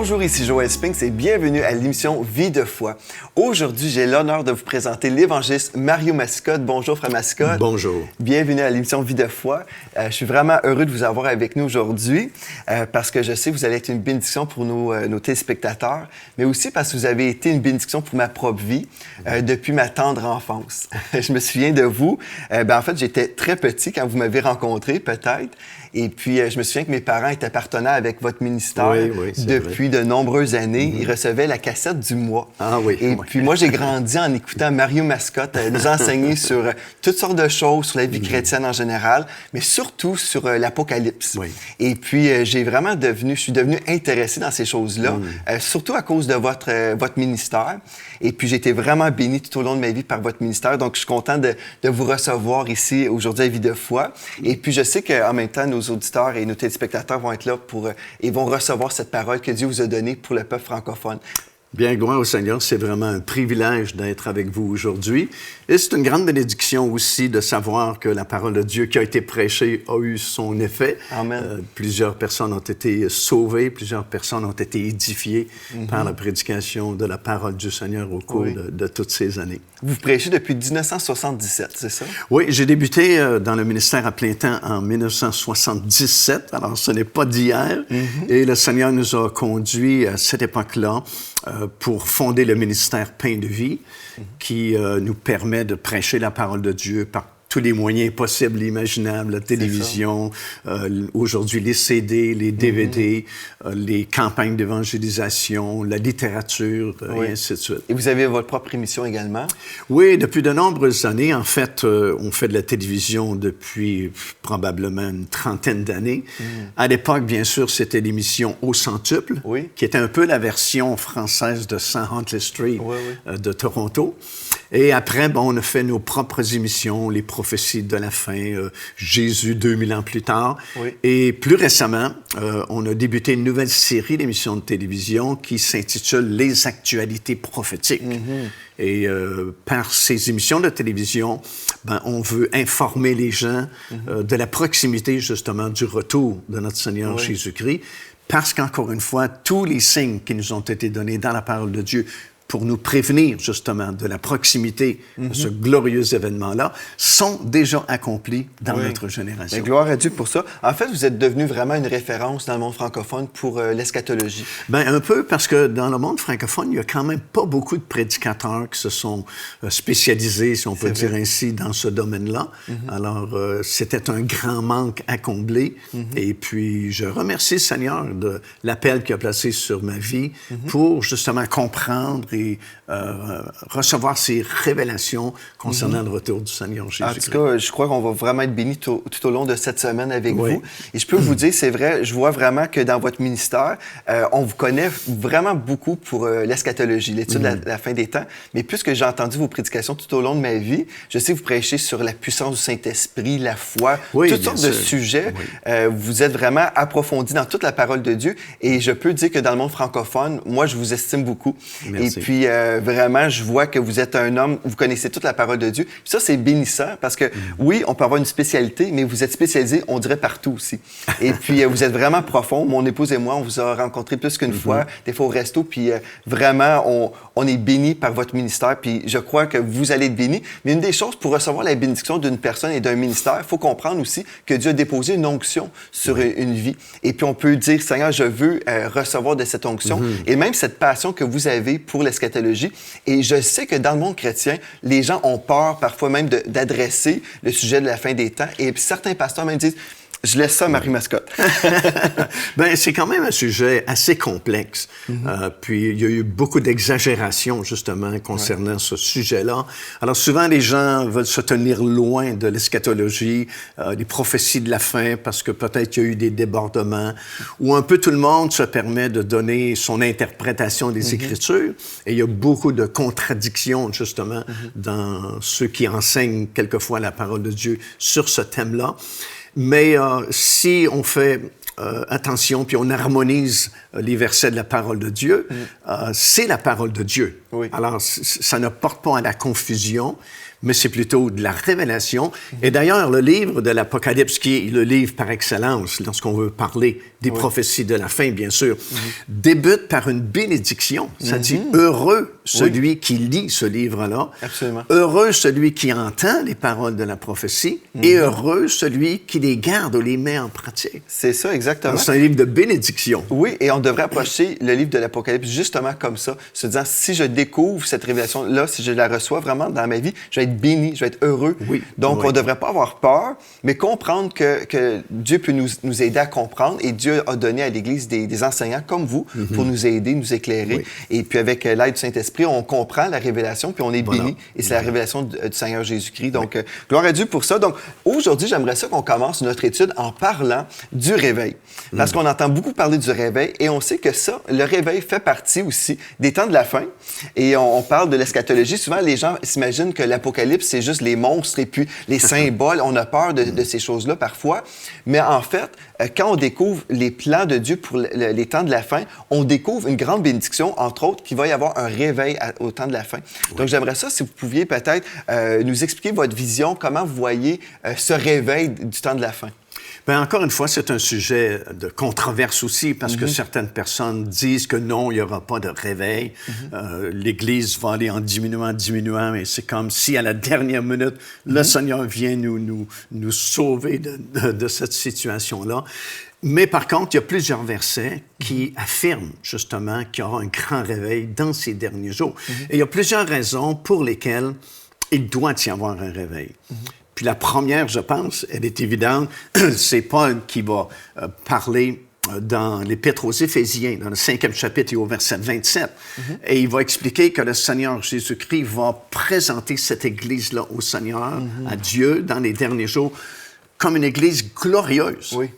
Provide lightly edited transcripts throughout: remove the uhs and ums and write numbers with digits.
Bonjour, ici Joël Spinks et bienvenue à l'émission Vie de foi. Aujourd'hui, j'ai l'honneur de vous présenter l'évangéliste Mario Mascotte. Bonjour, frère Mascotte. Bonjour. Bienvenue à l'émission Vie de foi. Je suis vraiment heureux de vous avoir avec nous aujourd'hui parce que je sais que vous allez être une bénédiction pour nos téléspectateurs, mais aussi parce que vous avez été une bénédiction pour ma propre vie depuis ma tendre enfance. Je me souviens de vous. En fait, j'étais très petit quand vous m'avez rencontré, peut-être. Et puis, je me souviens que mes parents étaient partenaires avec votre ministère depuis de nombreuses années. Ils recevaient la cassette du mois. Ah oui. Et puis, moi, j'ai grandi en écoutant Mario Mascotte nous enseigner sur toutes sortes de choses, sur la vie chrétienne en général, mais surtout sur l'Apocalypse. Oui. Et puis, je suis devenu intéressé dans ces choses-là, surtout à cause de votre ministère. Et puis, j'ai été vraiment béni tout au long de ma vie par votre ministère. Donc, je suis content de vous recevoir ici aujourd'hui à Vie de foi. Et puis, je sais qu'en même temps, nos auditeurs et nos téléspectateurs vont être là et vont recevoir cette parole que Dieu vous a donnée pour le peuple francophone. Bien, gloire au Seigneur, c'est vraiment un privilège d'être avec vous aujourd'hui. Et c'est une grande bénédiction aussi de savoir que la parole de Dieu qui a été prêchée a eu son effet. Amen. Plusieurs personnes ont été sauvées, plusieurs personnes ont été édifiées par la prédication de la parole du Seigneur au cours de toutes ces années. Vous prêchez depuis 1977, c'est ça? Oui, j'ai débuté dans le ministère à plein temps en 1977, alors ce n'est pas d'hier. Et le Seigneur nous a conduits à cette époque-là pour fonder le ministère Pain de vie, qui nous permet de prêcher la parole de Dieu par tous les moyens possibles, imaginables, la télévision, aujourd'hui les CD, les DVD, les campagnes d'évangélisation, la littérature, et ainsi de suite. Et vous avez votre propre émission également? Oui, depuis de nombreuses années. En fait, on fait de la télévision depuis probablement une trentaine d'années. À l'époque, bien sûr, c'était l'émission Au Centuple, qui était un peu la version française de St. Huntley Street de Toronto. Et après, on a fait nos propres émissions, les prophéties de la fin, Jésus 2000 ans plus tard. Et plus récemment, on a débuté une nouvelle série d'émissions de télévision qui s'intitule Les actualités prophétiques. Et par ces émissions de télévision, on veut informer les gens de la proximité, justement, du retour de notre Seigneur Jésus-Christ, parce qu'encore une fois, tous les signes qui nous ont été donnés dans la parole de Dieu pour nous prévenir, justement, de la proximité de ce glorieux événement-là, sont déjà accomplis dans notre génération. Mais gloire à Dieu pour ça. En fait, vous êtes devenu vraiment une référence dans le monde francophone pour l'eschatologie. Un peu, parce que dans le monde francophone, il n'y a quand même pas beaucoup de prédicateurs qui se sont spécialisés, si on peut dire ainsi, dans ce domaine-là. Alors, c'était un grand manque à combler. Et puis, je remercie le Seigneur de l'appel qu'il a placé sur ma vie pour, justement, comprendre et recevoir ces révélations concernant le retour du Seigneur Jésus-Christ. En tout cas, je crois qu'on va vraiment être bénis tout au long de cette semaine avec vous. Et je peux vous dire, c'est vrai, je vois vraiment que dans votre ministère, on vous connaît vraiment beaucoup pour l'eschatologie, l'étude de la fin des temps. Mais puisque j'ai entendu vos prédications tout au long de ma vie, je sais que vous prêchez sur la puissance du Saint-Esprit, la foi, toutes sortes de sujets. Vous êtes vraiment approfondi dans toute la parole de Dieu. Et je peux dire que dans le monde francophone, moi, je vous estime beaucoup. Merci. Et puis, vraiment, je vois que vous êtes un homme, vous connaissez toute la parole de Dieu. Puis ça, c'est bénissant parce que, oui, on peut avoir une spécialité, mais vous êtes spécialisé, on dirait, partout aussi. Et puis, vous êtes vraiment profond. Mon épouse et moi, on vous a rencontré plus qu'une fois, des fois au resto. Puis, vraiment, on est bénis par votre ministère. Puis, je crois que vous allez être bénis. Mais une des choses, pour recevoir la bénédiction d'une personne et d'un ministère, il faut comprendre aussi que Dieu a déposé une onction sur une vie. Et puis, on peut dire, Seigneur, je veux recevoir de cette onction. Et même cette passion que vous avez pour l'eschatologie. Et je sais que dans le monde chrétien, les gens ont peur parfois même d'adresser le sujet de la fin des temps. Et certains pasteurs même disent, je laisse ça à Mario Mascotte. C'est quand même un sujet assez complexe. Puis il y a eu beaucoup d'exagération justement concernant ce sujet-là. Alors souvent les gens veulent se tenir loin de l'eschatologie, des prophéties de la fin, parce que peut-être il y a eu des débordements, où un peu tout le monde se permet de donner son interprétation des Écritures. Et il y a beaucoup de contradictions justement dans ceux qui enseignent quelquefois la parole de Dieu sur ce thème-là. Mais si on fait attention, puis on harmonise les versets de la parole de Dieu, c'est la parole de Dieu. Oui. Alors, ça ne porte pas à la confusion, mais c'est plutôt de la révélation. Et d'ailleurs, le livre de l'Apocalypse, qui est le livre par excellence, lorsqu'on veut parler des prophéties de la fin, bien sûr, débute par une bénédiction. Ça dit « Heureux celui qui lit ce livre-là, Absolument. heureux celui qui entend les paroles de la prophétie, et heureux celui qui les garde ou les met en pratique. » C'est ça, exactement. C'est un livre de bénédiction. Oui, et on devrait approcher le livre de l'Apocalypse justement comme ça, se disant, si je découvre cette révélation-là, si je la reçois vraiment dans ma vie, je vais être béni, je vais être heureux. Oui. Donc, on ne devrait pas avoir peur, mais comprendre que Dieu peut nous aider à comprendre, et Dieu a donné à l'Église des enseignants comme vous pour nous aider, nous éclairer. Oui. Et puis, avec l'aide du Saint-Esprit, on comprend la révélation, puis on est béni, et c'est la révélation du Seigneur Jésus-Christ. Donc, gloire à Dieu pour ça. Donc, aujourd'hui, j'aimerais ça qu'on commence notre étude en parlant du réveil. Parce qu'on entend beaucoup parler du réveil, et on sait que ça, le réveil fait partie aussi des temps de la fin. Et on parle de l'eschatologie. Souvent, les gens s'imaginent que l'Apocalypse, c'est juste les monstres et puis les symboles. On a peur de ces choses-là parfois. Mais en fait, quand on découvre les plans de Dieu pour les temps de la fin, on découvre une grande bénédiction, entre autres, qu'il va y avoir un réveil au temps de la fin. Donc, j'aimerais ça, si vous pouviez peut-être nous expliquer votre vision, comment vous voyez ce réveil du temps de la fin. Bien, encore une fois, c'est un sujet de controverse aussi, parce que certaines personnes disent que non, il n'y aura pas de réveil. L'Église va aller en diminuant, et c'est comme si à la dernière minute, le Seigneur vient nous sauver de cette situation-là. Mais par contre, il y a plusieurs versets qui affirment justement qu'il y aura un grand réveil dans ces derniers jours. Et il y a plusieurs raisons pour lesquelles il doit y avoir un réveil. Puis la première, je pense, elle est évidente, c'est Paul qui va parler dans l'Épître aux Éphésiens, dans le 5e chapitre et au verset 27. Et il va expliquer que le Seigneur Jésus-Christ va présenter cette Église-là au Seigneur, à Dieu, dans les derniers jours, comme une Église glorieuse. Oui.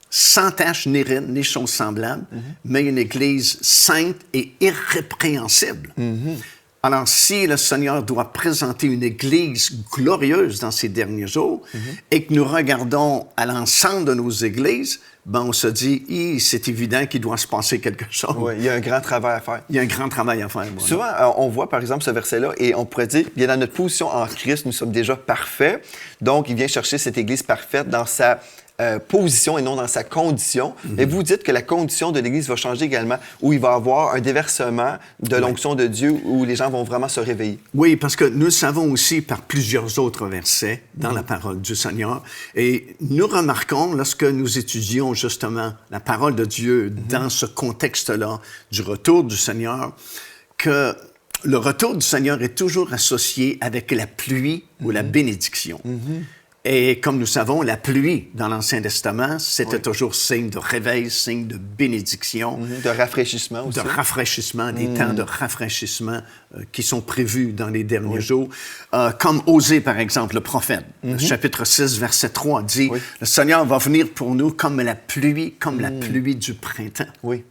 Sans tache ni ride, ni chose semblable, mais une Église sainte et irrépréhensible. Alors, si le Seigneur doit présenter une Église glorieuse dans ces derniers jours et que nous regardons à l'ensemble de nos églises, ben on se dit, c'est évident qu'il doit se passer quelque chose. Oui, il y a un grand travail à faire. Il y a un grand travail à faire. Voilà. Souvent, on voit par exemple ce verset-là et on pourrait dire, bien dans notre position en Christ, nous sommes déjà parfaits. Donc, il vient chercher cette Église parfaite dans sa position et non dans sa condition. Mais vous dites que la condition de l'Église va changer également, où il va y avoir un déversement de l'onction de Dieu, où les gens vont vraiment se réveiller. Oui, parce que nous le savons aussi par plusieurs autres versets dans la parole du Seigneur. Et nous remarquons, lorsque nous étudions justement la parole de Dieu dans ce contexte-là du retour du Seigneur, que le retour du Seigneur est toujours associé avec la pluie ou la bénédiction. Et comme nous savons, la pluie dans l'Ancien Testament, c'était toujours signe de réveil, signe de bénédiction. De rafraîchissement aussi. De rafraîchissement, des temps de rafraîchissement qui sont prévus dans les derniers jours. Comme Osée, par exemple, le prophète, chapitre 6, verset 3, dit « Le Seigneur va venir pour nous comme la pluie du printemps. » Oui.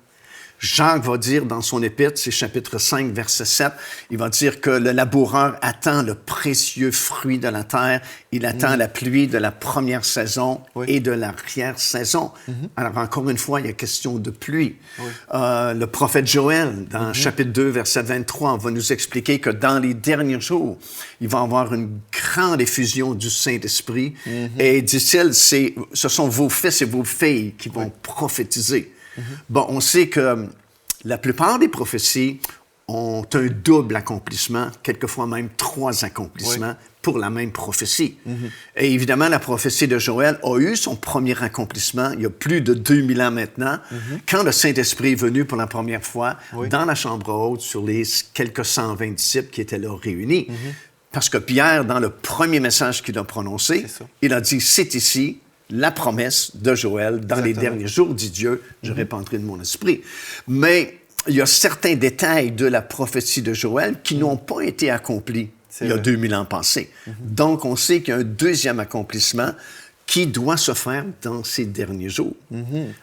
Jacques va dire dans son épître, c'est chapitre 5, verset 7, il va dire que le laboureur attend le précieux fruit de la terre, il attend la pluie de la première saison et de l'arrière-saison. Alors, encore une fois, il y a question de pluie. Le prophète Joël, dans chapitre 2, verset 23, va nous expliquer que dans les derniers jours, il va y avoir une grande effusion du Saint-Esprit. Et dit-il, ce sont vos fils et vos filles qui vont prophétiser. Bon, on sait que la plupart des prophéties ont un double accomplissement, quelquefois même 3 accomplissements pour la même prophétie. Et évidemment, la prophétie de Joël a eu son premier accomplissement il y a plus de 2000 ans maintenant, quand le Saint-Esprit est venu pour la première fois dans la chambre haute sur les quelques 120 disciples qui étaient là réunis. Parce que Pierre, dans le premier message qu'il a prononcé, il a dit « C'est ici ». La promesse de Joël, dans les derniers jours, dit Dieu, je répandrai de mon esprit. Mais il y a certains détails de la prophétie de Joël qui n'ont pas été accomplis il y a 2000 ans passés. Donc, on sait qu'il y a un deuxième accomplissement qui doit se faire dans ces derniers jours.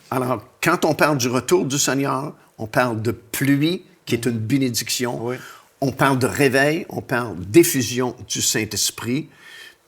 Alors, quand on parle du retour du Seigneur, on parle de pluie, qui est une bénédiction. On parle de réveil, on parle d'effusion du Saint-Esprit.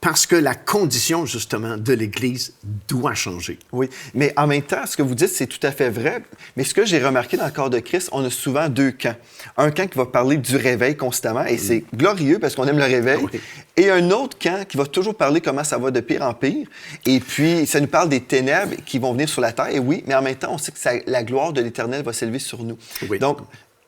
parce que la condition, justement, de l'Église doit changer. Oui, mais en même temps, ce que vous dites, c'est tout à fait vrai. Mais ce que j'ai remarqué dans le corps de Christ, on a souvent deux camps. Un camp qui va parler du réveil constamment, et c'est glorieux parce qu'on aime le réveil. Oui. Et un autre camp qui va toujours parler comment ça va de pire en pire. Et puis, ça nous parle des ténèbres qui vont venir sur la terre. Et oui, mais en même temps, on sait que la gloire de l'Éternel va s'élever sur nous. Oui. Donc,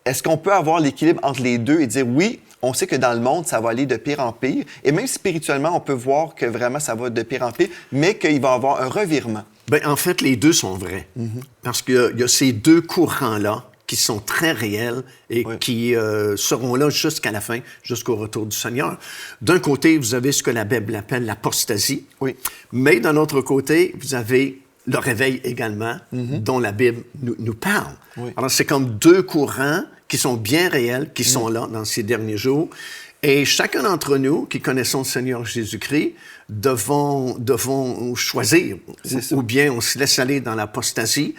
est-ce qu'on peut avoir l'équilibre entre les deux et dire oui, on sait que dans le monde, ça va aller de pire en pire. Et même spirituellement, on peut voir que vraiment, ça va de pire en pire, mais qu'il va y avoir un revirement. Bien, en fait, les deux sont vrais. Parce qu'il y a ces deux courants-là qui sont très réels et qui seront là jusqu'à la fin, jusqu'au retour du Seigneur. D'un côté, vous avez ce que la Bible appelle l'apostasie. Oui. Mais d'un autre côté, vous avez le réveil également, dont la Bible nous parle. Oui. Alors, c'est comme deux courants qui sont bien réels, qui sont là dans ces derniers jours. Et chacun d'entre nous qui connaissons le Seigneur Jésus-Christ devons choisir. Ou bien on se laisse aller dans l'apostasie.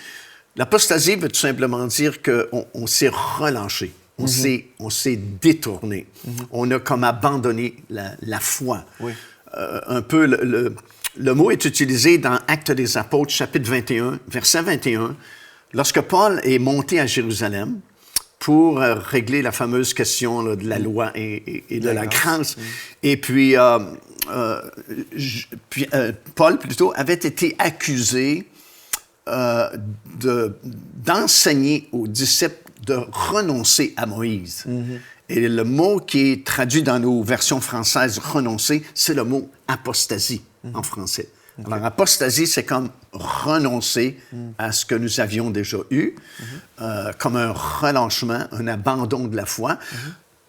L'apostasie veut tout simplement dire qu'on s'est relâché, on s'est détourné. On a comme abandonné la foi. Oui. Un peu, le mot est utilisé dans Actes des Apôtres, chapitre 21, verset 21. Lorsque Paul est monté à Jérusalem pour régler la fameuse question là, de la loi et de la grâce. Et puis, Paul, plutôt, avait été accusé d'enseigner aux disciples de renoncer à Moïse. Et le mot qui est traduit dans nos versions françaises, renoncer, c'est le mot apostasie en français. Okay. Alors, apostasie, c'est comme renoncer à ce que nous avions déjà eu, comme un relâchement, un abandon de la foi.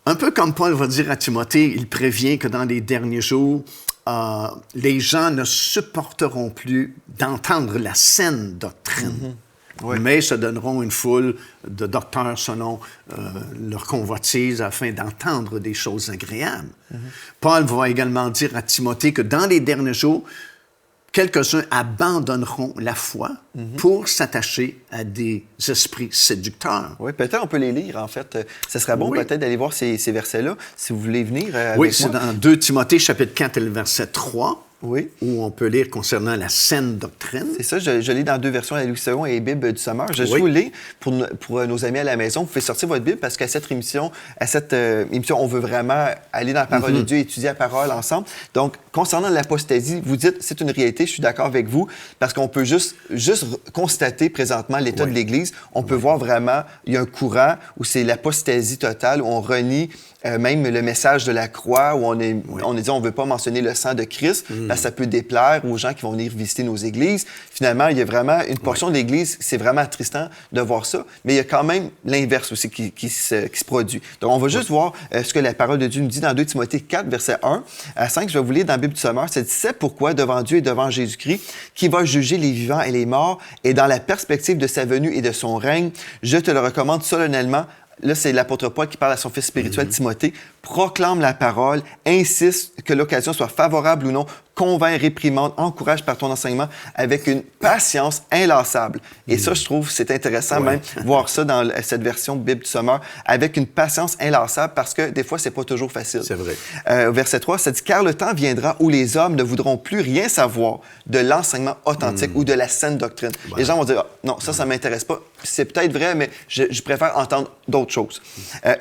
Un peu comme Paul va dire à Timothée, il prévient que dans les derniers jours, les gens ne supporteront plus d'entendre la saine doctrine, mais se donneront une foule de docteurs selon leur convoitise afin d'entendre des choses agréables. Paul va également dire à Timothée que dans les derniers jours, quelques-uns abandonneront la foi pour s'attacher à des esprits séducteurs. Oui, peut-être on peut les lire, en fait. Ce serait bon peut-être d'aller voir ces versets-là, si vous voulez venir avec moi. Oui, c'est dans 2 Timothée, chapitre 4, et le verset 3. Oui. Où on peut lire concernant la saine doctrine. C'est ça, je lis dans deux versions, la Louis II et Bible du Sommeur. Je vous lis pour nos amis à la maison. Vous pouvez sortir votre Bible parce qu'à cette émission, on veut vraiment aller dans la parole de Dieu, étudier la parole ensemble. Donc, concernant l'apostasie, vous dites, c'est une réalité, je suis d'accord avec vous, parce qu'on peut juste constater présentement l'état de l'Église. On peut voir vraiment, il y a un courant où c'est l'apostasie totale, où on renie même le message de la croix, où on dit on ne veut pas mentionner le sang de Christ, parce que ça peut déplaire aux gens qui vont venir visiter nos églises. Finalement, il y a vraiment une portion de l'Église, c'est vraiment attristant de voir ça, mais il y a quand même l'inverse aussi qui se produit. Donc, on va juste voir ce que la parole de Dieu nous dit dans 2 Timothée 4, verset 1 à 5. Je vais vous lire dans la Bible du Sommeur. Ça dit « C'est pourquoi, devant Dieu et devant Jésus-Christ, qui va juger les vivants et les morts, et dans la perspective de sa venue et de son règne, je te le recommande solennellement. » Là, c'est l'apôtre Paul qui parle à son fils spirituel Timothée. « Proclame la parole, insiste que l'occasion soit favorable ou non, convainc, réprimande, encourage par ton enseignement avec une patience inlassable. » Et ça, je trouve, c'est intéressant même voir ça dans cette version de Bible du Sommeur, avec une patience inlassable, parce que des fois, c'est pas toujours facile. C'est vrai. Verset 3, ça dit « Car le temps viendra où les hommes ne voudront plus rien savoir de l'enseignement authentique ou de la saine doctrine. » Les gens vont dire « Non, ça m'intéresse pas. » C'est peut-être vrai, mais je préfère entendre d'autres choses.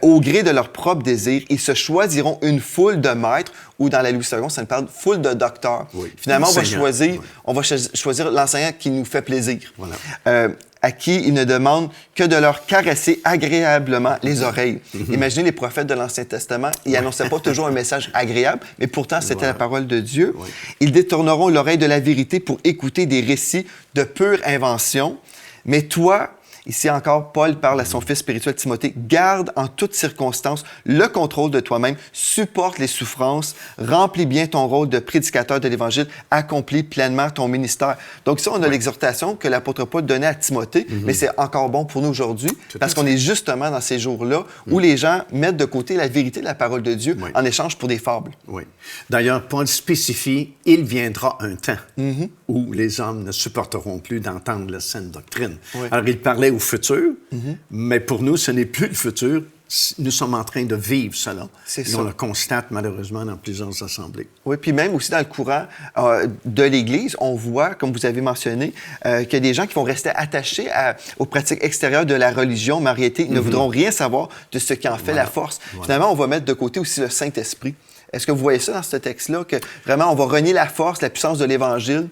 Au gré de leurs propres désirs, ils se choisiront une foule de maîtres, ou dans la Louis II, ça nous parle de foule de docteurs. Oui. Finalement, on va choisir l'enseignant qui nous fait plaisir, à qui il ne demande que de leur caresser agréablement les oreilles. Imaginez les prophètes de l'Ancien Testament, ils n'annonçaient pas toujours un message agréable, mais pourtant, c'était la parole de Dieu. Ils détourneront l'oreille de la vérité pour écouter des récits de pure invention. Mais toi, ici encore, Paul parle à son fils spirituel Timothée. « Garde en toutes circonstances le contrôle de toi-même, supporte les souffrances, remplis bien ton rôle de prédicateur de l'Évangile, accomplis pleinement ton ministère. » Donc ça, on a l'exhortation que l'apôtre Paul donnait à Timothée, mais c'est encore bon pour nous aujourd'hui, parce qu'on est justement dans ces jours-là où les gens mettent de côté la vérité de la parole de Dieu en échange pour des fables. Oui. D'ailleurs, Paul spécifie « Il viendra un temps où les hommes ne supporteront plus d'entendre la saine doctrine. » Alors, il parlait au futur, mais pour nous, ce n'est plus le futur, nous sommes en train de vivre cela. C'est et ça. on le constate malheureusement dans plusieurs assemblées. Oui, puis même aussi dans le courant de l'Église, on voit, comme vous avez mentionné, qu'il y a des gens qui vont rester attachés aux pratiques extérieures de la religion, mais en réalité, ils ne voudront rien savoir de ce qui en fait la force. Finalement, on va mettre de côté aussi le Saint-Esprit. Est-ce que vous voyez ça dans ce texte-là, que vraiment, on va renier la force, la puissance de l'Évangile?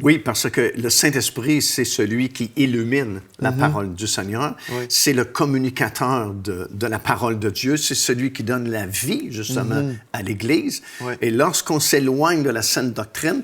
Oui, parce que le Saint-Esprit, c'est celui qui illumine la parole du Seigneur. Oui. C'est le communicateur de la parole de Dieu. C'est celui qui donne la vie, justement, à l'Église. Oui. Et lorsqu'on s'éloigne de la saine doctrine,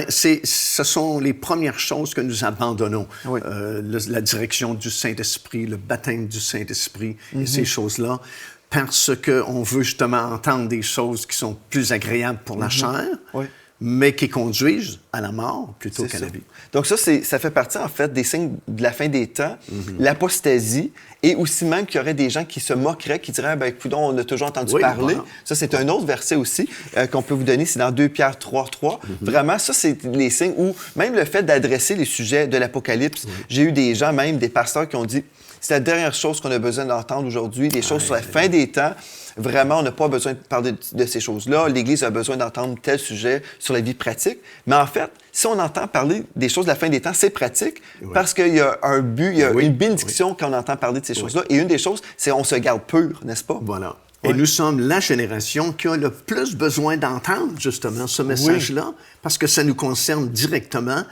ce sont les premières choses que nous abandonnons. Oui. La direction du Saint-Esprit, le baptême du Saint-Esprit et ces choses-là. Parce qu'on veut justement entendre des choses qui sont plus agréables pour la chair. Oui. Mais qui conduisent à la mort plutôt qu'à la vie. Donc ça fait partie, en fait, des signes de la fin des temps, l'apostasie, et aussi même qu'il y aurait des gens qui se moqueraient, qui diraient, écoute, on a toujours entendu parler. Voilà. Ça, c'est un autre verset aussi qu'on peut vous donner, c'est dans 2 Pierre 3:3. Vraiment, ça, c'est les signes où, même le fait d'adresser les sujets de l'Apocalypse, j'ai eu des gens, même des pasteurs qui ont dit, c'est la dernière chose qu'on a besoin d'entendre aujourd'hui, des choses sur la fin des temps. Vraiment, on n'a pas besoin de parler de ces choses-là. L'Église a besoin d'entendre tel sujet sur la vie pratique. Mais en fait, si on entend parler des choses de la fin des temps, c'est pratique parce qu'il y a un but, il y a une bénédiction quand on entend parler de ces choses-là. Et une des choses, c'est on se garde pur, n'est-ce pas? Voilà. Et nous sommes la génération qui a le plus besoin d'entendre, justement, ce message-là, parce que ça nous concerne directement.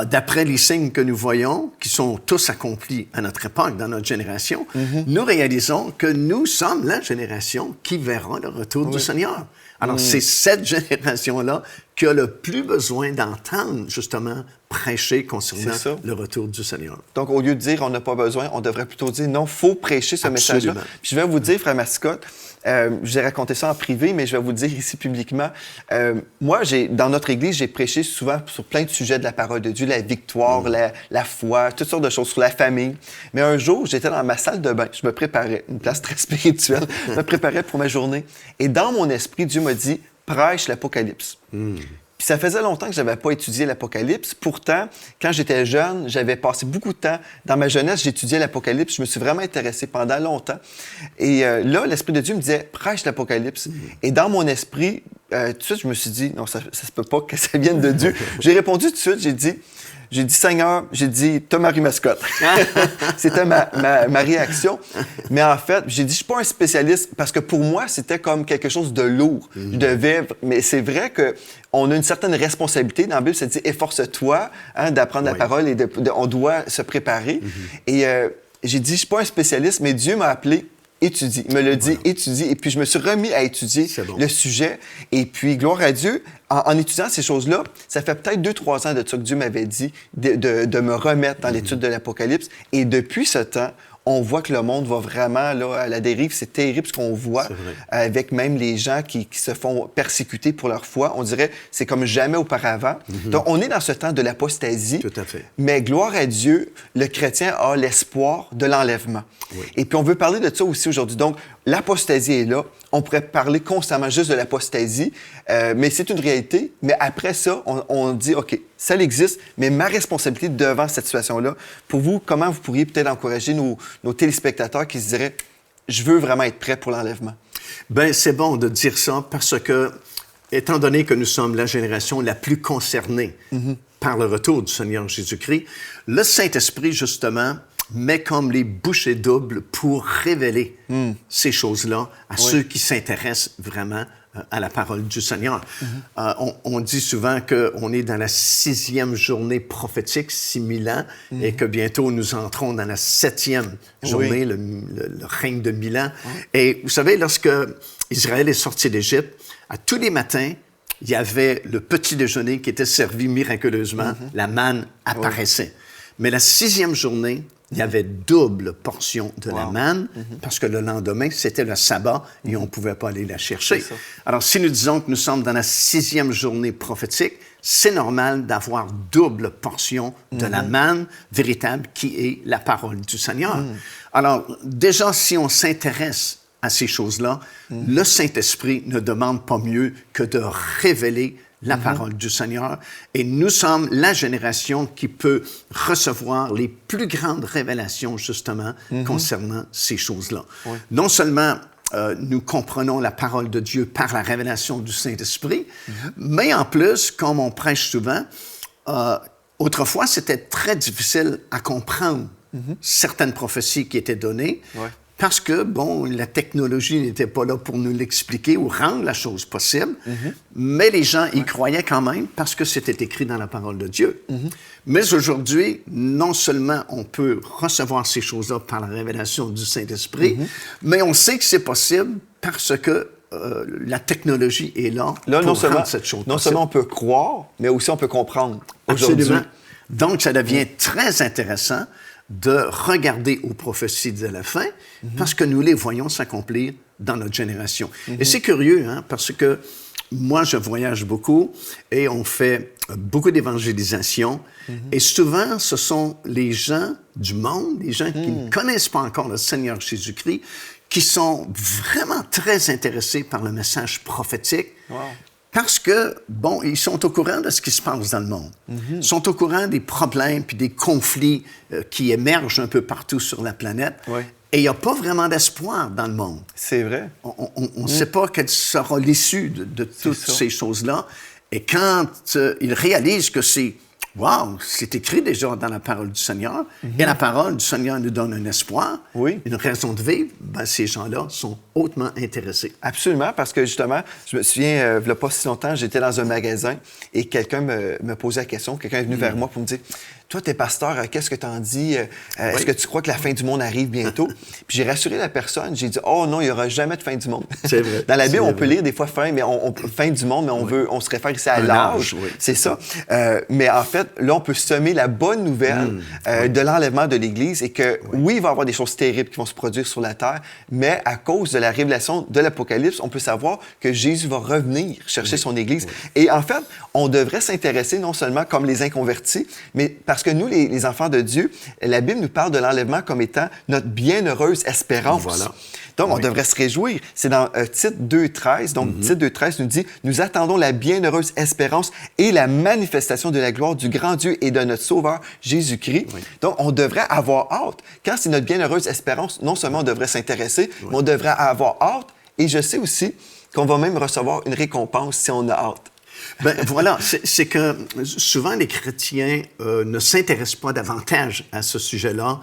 D'après les signes que nous voyons, qui sont tous accomplis à notre époque, dans notre génération, nous réalisons que nous sommes la génération qui verra le retour du Seigneur. Alors, c'est cette génération-là qui a le plus besoin d'entendre, justement, prêcher concernant le retour du Seigneur. Donc, au lieu de dire « on n'a pas besoin », on devrait plutôt dire « non, il faut prêcher ce message-là ». Puis je vais vous dire, frère Mascotte, je vous ai raconté ça en privé, mais je vais vous le dire ici publiquement. Moi, dans notre Église, j'ai prêché souvent sur plein de sujets de la parole de Dieu, la victoire, la foi, toutes sortes de choses, sur la famille. Mais un jour, j'étais dans ma salle de bain, je me préparais, une place très spirituelle, je me préparais pour ma journée. Et dans mon esprit, Dieu m'a dit « prêche l'Apocalypse ». Puis ça faisait longtemps que je n'avais pas étudié l'Apocalypse. Pourtant, quand j'étais jeune, j'avais passé beaucoup de temps. Dans ma jeunesse, j'étudiais l'Apocalypse. Je me suis vraiment intéressé pendant longtemps. Et là, l'Esprit de Dieu me disait « prêche l'Apocalypse ». Et dans mon esprit, tout de suite, je me suis dit « non, ça se peut pas que ça vienne de Dieu ». J'ai répondu tout de suite, j'ai dit, Seigneur, j'ai dit, t'as Marie Mascotte. C'était ma réaction. Mais en fait, j'ai dit, je suis pas un spécialiste parce que pour moi, c'était comme quelque chose de lourd. Je devais, mais c'est vrai qu'on a une certaine responsabilité. Dans la Bible, ça dit, efforce-toi d'apprendre la parole et on doit se préparer. Et j'ai dit, je suis pas un spécialiste, mais Dieu m'a appelé. Étudie. Il me l'a dit, étudie. Et puis, je me suis remis à étudier le sujet. Et puis, gloire à Dieu, en étudiant ces choses-là, ça fait peut-être 2-3 ans de ça que Dieu m'avait dit de me remettre dans l'étude de l'Apocalypse. Et depuis ce temps, on voit que le monde va vraiment là, à la dérive. C'est terrible ce qu'on voit avec même les gens qui se font persécuter pour leur foi. On dirait c'est comme jamais auparavant. Donc, on est dans ce temps de l'apostasie. Tout à fait. Mais gloire à Dieu, le chrétien a l'espoir de l'enlèvement. Et puis, on veut parler de ça aussi aujourd'hui. Donc, l'apostasie est là. On pourrait parler constamment juste de l'apostasie, mais c'est une réalité. Mais après ça, on dit, OK, ça existe, mais ma responsabilité devant cette situation-là, pour vous, comment vous pourriez peut-être encourager nos téléspectateurs qui se diraient, je veux vraiment être prêt pour l'enlèvement? Bien, c'est bon de dire ça parce que, étant donné que nous sommes la génération la plus concernée par le retour du Seigneur Jésus-Christ, le Saint-Esprit, justement, met comme les bouchées doubles pour révéler ces choses-là à ceux qui s'intéressent vraiment à la parole du Seigneur. On dit souvent qu'on est dans la 6e journée prophétique, 6000 ans, et que bientôt nous entrons dans la 7e journée, le règne de 1000 ans. Et vous savez, lorsque Israël est sorti d'Égypte, à tous les matins, il y avait le petit déjeuner qui était servi miraculeusement, la manne apparaissait. Mais la 6e journée, il y avait double portion de la manne parce que le lendemain, c'était le sabbat et on ne pouvait pas aller la chercher. Alors, si nous disons que nous sommes dans la 6e journée prophétique, c'est normal d'avoir double portion de la manne véritable qui est la parole du Seigneur. Alors, déjà, si on s'intéresse à ces choses-là, le Saint-Esprit ne demande pas mieux que de révéler la parole du Seigneur. Et nous sommes la génération qui peut recevoir les plus grandes révélations, justement, concernant ces choses-là. Oui. Non seulement nous comprenons la parole de Dieu par la révélation du Saint-Esprit, mais en plus, comme on prêche souvent, autrefois, c'était très difficile à comprendre certaines prophéties qui étaient données. Ouais. Parce que, bon, la technologie n'était pas là pour nous l'expliquer ou rendre la chose possible, mais les gens y croyaient quand même parce que c'était écrit dans la parole de Dieu. Mais aujourd'hui, non seulement on peut recevoir ces choses-là par la révélation du Saint-Esprit, mais on sait que c'est possible parce que la technologie est là pour rendre cette chose possible. Non seulement on peut croire, mais aussi on peut comprendre aujourd'hui. Absolument. Donc, ça devient très intéressant de regarder aux prophéties de la fin, parce que nous les voyons s'accomplir dans notre génération. Et c'est curieux, hein, parce que moi, je voyage beaucoup et on fait beaucoup d'évangélisation. Et souvent, ce sont les gens du monde, les gens qui ne connaissent pas encore le Seigneur Jésus-Christ, qui sont vraiment très intéressés par le message prophétique. Wow. Parce que, bon, ils sont au courant de ce qui se passe dans le monde. Ils sont au courant des problèmes puis des conflits qui émergent un peu partout sur la planète. Oui. Et il n'y a pas vraiment d'espoir dans le monde. C'est vrai. On ne sait pas quelle sera l'issue de toutes ces choses-là. Et quand ils réalisent que wow, c'est écrit déjà dans la parole du Seigneur, et la parole du Seigneur nous donne un espoir, une raison de vivre, ben, ces gens-là sont hautement intéressés. Absolument, parce que justement, je me souviens, il n'y a pas si longtemps, j'étais dans un magasin et quelqu'un me posait la question, quelqu'un est venu vers moi pour me dire « Toi, t'es pasteur, qu'est-ce que t'en dis? Est-ce que tu crois que la fin du monde arrive bientôt? » Puis j'ai rassuré la personne, j'ai dit « Oh non, il n'y aura jamais de fin du monde. » C'est vrai. Dans la Bible, on peut lire des fois fin, mais fin du monde, mais on se réfère ici à l'âge. C'est ça. Mais en fait, là, on peut semer la bonne nouvelle de l'enlèvement de l'Église et que, oui, il va y avoir des choses terribles qui vont se produire sur la terre, mais à cause de la révélation de l'Apocalypse, on peut savoir que Jésus va revenir chercher son Église. Et en fait, on devrait s'intéresser non seulement comme les inconvertis, mais parce que nous, les enfants de Dieu, la Bible nous parle de l'enlèvement comme étant notre bienheureuse espérance. Voilà. Donc, on devrait se réjouir. C'est dans Tite 2.13. Donc, Tite 2.13 nous dit « Nous attendons la bienheureuse espérance et la manifestation de la gloire du grand Dieu et de notre Sauveur Jésus-Christ. » Donc, on devrait avoir hâte. Quand c'est notre bienheureuse espérance, non seulement on devrait s'intéresser, mais on devrait avoir hâte. Et je sais aussi qu'on va même recevoir une récompense si on a hâte. Ben voilà, c'est que souvent les chrétiens ne s'intéressent pas davantage à ce sujet-là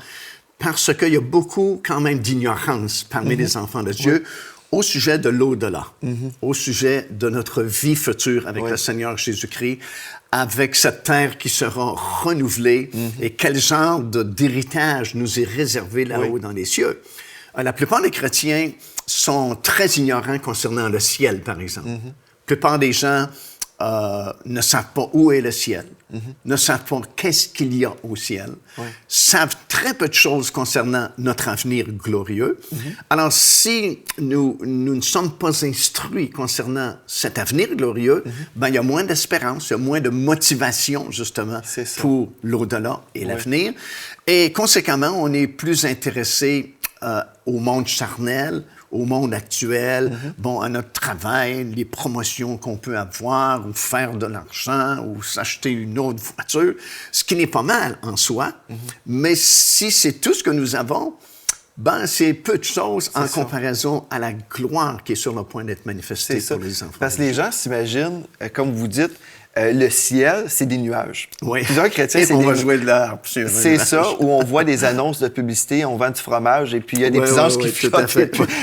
parce qu'il y a beaucoup quand même d'ignorance parmi les enfants de Dieu au sujet de l'au-delà, au sujet de notre vie future avec le Seigneur Jésus-Christ, avec cette terre qui sera renouvelée et quel genre d'héritage nous est réservé là-haut dans les cieux. La plupart des chrétiens sont très ignorants concernant le ciel, par exemple. La plupart des gens ne savent pas où est le ciel, ne savent pas qu'est-ce qu'il y a au ciel, savent très peu de choses concernant notre avenir glorieux. Alors, si nous ne sommes pas instruits concernant cet avenir glorieux, ben, il y a moins d'espérance, il y a moins de motivation, justement, pour l'au-delà et l'avenir. Et conséquemment, on est plus intéressé au monde charnel, au monde actuel, bon, à notre travail, les promotions qu'on peut avoir, ou faire de l'argent, ou s'acheter une autre voiture, ce qui n'est pas mal en soi, mais si c'est tout ce que nous avons, ben, c'est peu de choses en comparaison à la gloire qui est sur le point d'être manifestée pour les enfants. Parce que les gens s'imaginent, comme vous dites, le ciel, c'est des nuages. Oui. Plusieurs chrétiens, on va jouer de l'harpe sur un nuage. C'est ça, où on voit des annonces de publicité, on vend du fromage et puis il y a des petits anges qui flottent.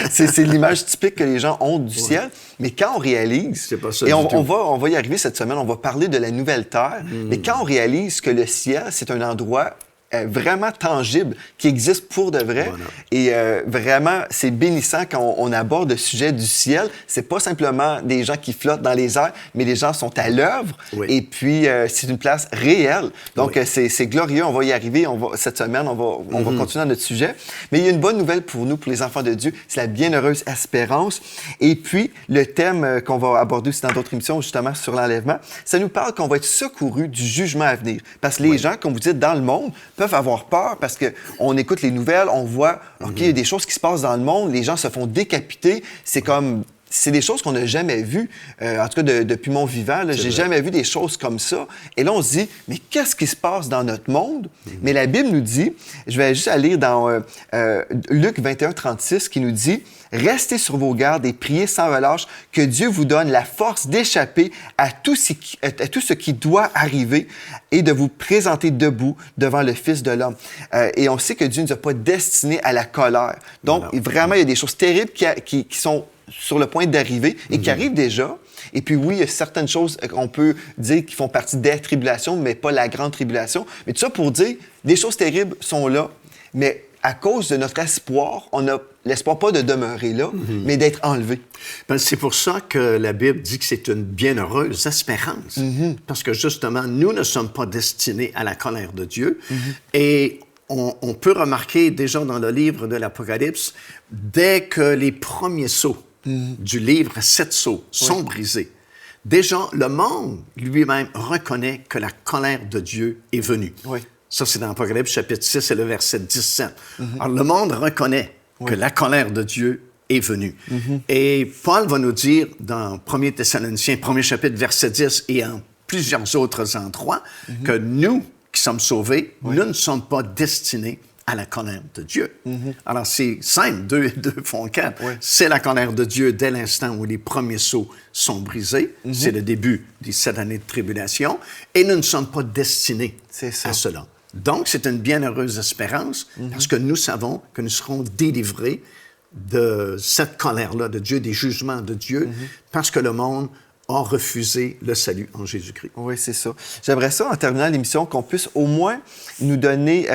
C'est l'image typique que les gens ont du ciel. Mais quand on réalise, c'est pas ça et on va y arriver cette semaine, on va parler de la nouvelle terre, mais quand on réalise que le ciel, c'est un endroit vraiment tangible, qui existe pour de vrai. Voilà. Et vraiment, c'est bénissant quand on aborde le sujet du ciel. C'est pas simplement des gens qui flottent dans les airs, mais les gens sont à l'œuvre. Et puis, c'est une place réelle. Donc, c'est glorieux. On va y arriver. Cette semaine, on va continuer dans notre sujet. Mais il y a une bonne nouvelle pour nous, pour les enfants de Dieu. C'est la bienheureuse espérance. Et puis, le thème qu'on va aborder aussi dans d'autres émissions, justement, sur l'enlèvement, ça nous parle qu'on va être secourus du jugement à venir. Parce que les gens, comme vous dites, dans le monde, peuvent avoir peur parce qu'on écoute les nouvelles, on voit, OK, il y a des choses qui se passent dans le monde, les gens se font décapiter, c'est comme c'est des choses qu'on n'a jamais vues. En tout cas, depuis mon vivant, là, j'ai jamais vu des choses comme ça. Et là, on se dit, mais qu'est-ce qui se passe dans notre monde? Mais la Bible nous dit, je vais juste aller dans Luc 21, 36, qui nous dit, « Restez sur vos gardes et priez sans relâche que Dieu vous donne la force d'échapper à tout ce qui doit arriver et de vous présenter debout devant le Fils de l'homme. » Et on sait que Dieu ne nous a pas destinés à la colère. Donc, vraiment, il y a des choses terribles qui sont sur le point d'arriver et qui arrivent déjà. Et puis oui, il y a certaines choses qu'on peut dire qui font partie des tribulations, mais pas la grande tribulation. Mais tout ça pour dire, des choses terribles sont là, mais à cause de notre espoir, on a l'espoir pas de demeurer là, mais d'être enlevé. Ben, c'est pour ça que la Bible dit que c'est une bienheureuse espérance. Parce que justement, nous ne sommes pas destinés à la colère de Dieu. Et on peut remarquer déjà dans le livre de l'Apocalypse, dès que les premiers sceaux du livre 7 sceaux sont brisés, déjà le monde lui-même reconnaît que la colère de Dieu est venue. Ça, c'est dans l'Apocalypse chapitre 6 et le verset 17. Alors, le monde reconnaît que la colère de Dieu est venue. Et Paul va nous dire dans 1 Thessaloniciens, 1er chapitre, verset 10, et en plusieurs autres endroits, que nous qui sommes sauvés, nous ne sommes pas destinés à la colère de Dieu. Alors, c'est simple, 2 et 2 font 4. C'est la colère de Dieu dès l'instant où les premiers sceaux sont brisés. C'est le début des 7 années de tribulation. Et nous ne sommes pas destinés à cela. Donc, c'est une bienheureuse espérance parce que nous savons que nous serons délivrés de cette colère-là de Dieu, des jugements de Dieu, parce que le monde a refusé le salut en Jésus-Christ. Oui, c'est ça. J'aimerais ça, en terminant l'émission, qu'on puisse au moins nous donner,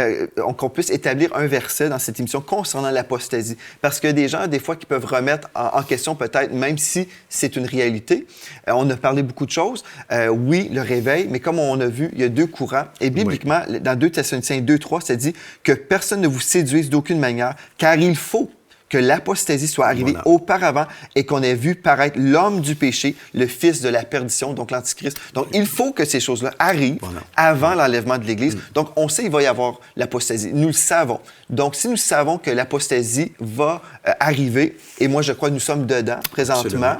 qu'on puisse établir un verset dans cette émission concernant l'apostasie. Parce que des gens, des fois, qui peuvent remettre en question peut-être, même si c'est une réalité. On a parlé beaucoup de choses. Oui, le réveil, mais comme on a vu, il y a 2 courants. Et bibliquement, dans 2 Thessaloniciens 2:3, ça dit que personne ne vous séduise d'aucune manière, car il faut que l'apostasie soit arrivée auparavant et qu'on ait vu paraître l'homme du péché, le fils de la perdition, donc l'Antichrist. Donc, il faut que ces choses-là arrivent avant l'enlèvement de l'Église. Donc, on sait qu'il va y avoir l'apostasie. Nous le savons. Donc, si nous savons que l'apostasie va arriver, et moi, je crois que nous sommes dedans présentement,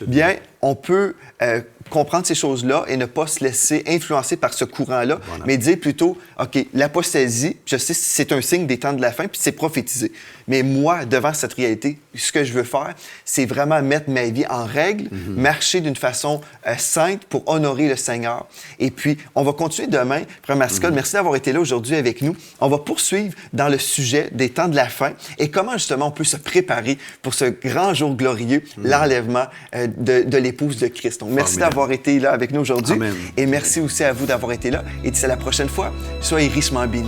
bien, on peut comprendre ces choses-là et ne pas se laisser influencer par ce courant-là, mais dire plutôt, OK, l'apostasie, je sais, c'est un signe des temps de la fin, puis c'est prophétisé. Mais moi, devant cette réalité, ce que je veux faire, c'est vraiment mettre ma vie en règle, marcher d'une façon sainte pour honorer le Seigneur. Et puis, on va continuer demain. Frère Mascol, merci d'avoir été là aujourd'hui avec nous. On va poursuivre dans le sujet des temps de la fin et comment, justement, on peut se préparer pour ce grand jour glorieux, l'enlèvement de l'épouse de Christ. Donc, merci d'avoir été là avec nous aujourd'hui. Et merci aussi à vous d'avoir été là. Et d'ici à la prochaine fois, soyez richement bénis.